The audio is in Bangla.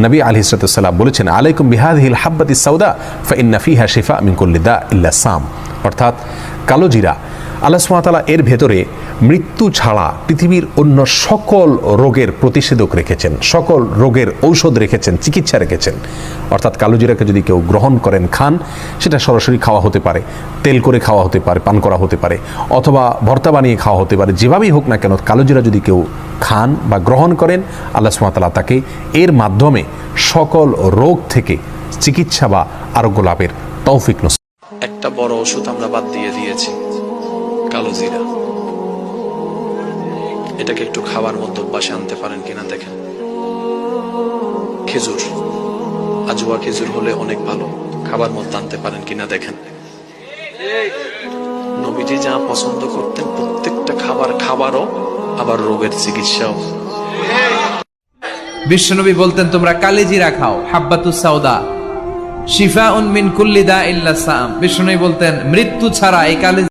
নবী আলাইহিস সালাম বলেছেন, আলাইকুম বিহাদিহিল হাব্বাতিস সাউদা ফাইন্না ফিহা শিফা মিন কুল্লি দা ইল্লা সাম। অর্থাৎ কালো জিরা, আল্লাহ সুবহানাহু ওয়া তাআলা এর ভেতরে মৃত্যু ছাড়া পৃথিবীর অন্য সকল রোগের প্রতিষেধক রেখেছেন, সকল রোগের ঔষধ রেখেছেন, চিকিৎসা রেখেছেন। অর্থাৎ কালো জিরাকে যদি কেউ গ্রহণ করেন, খান, সেটা সরাসরি খাওয়া হতে পারে, তেল করে খাওয়া হতে পারে, পান করা হতে পারে, অথবা ভর্তা বানিয়ে খাওয়া হতে পারে। যেভাবেই হোক না কেন, কালো জিরা যদি কেউ খান বা গ্রহণ করেন, আল্লাহ সুবহানাহু ওয়া তাআলা তাকে এর মাধ্যমে সকল রোগ থেকে চিকিৎসা বা আরোগ্য লাভের তৌফিক নসিব। একটা বড় ওষুধ আমরা বাদ দিয়ে দিয়েছি, কালো জিরা। এটাকে একটু খাবার মতো অভ্যাসে আনতে পারেন কিনা দেখেন। খেজুর, আজওয়া খেজুর হলে অনেক ভালো, খাবার মতো আনতে পারেন কিনা দেখেন। নবীজি যা পছন্দ করতেন প্রত্যেকটা খাবারও আবার রোগের চিকিৎসাও। বিশ্বনবী বলতেন, তোমরা কালিজিরা খাও, হাব্বাতুস সাউদা শিফাউন মিন কুল্লি দা ইল্লা সাম। বিশ্বনবী বলতেন, মৃত্যু ছাড়া এই কালি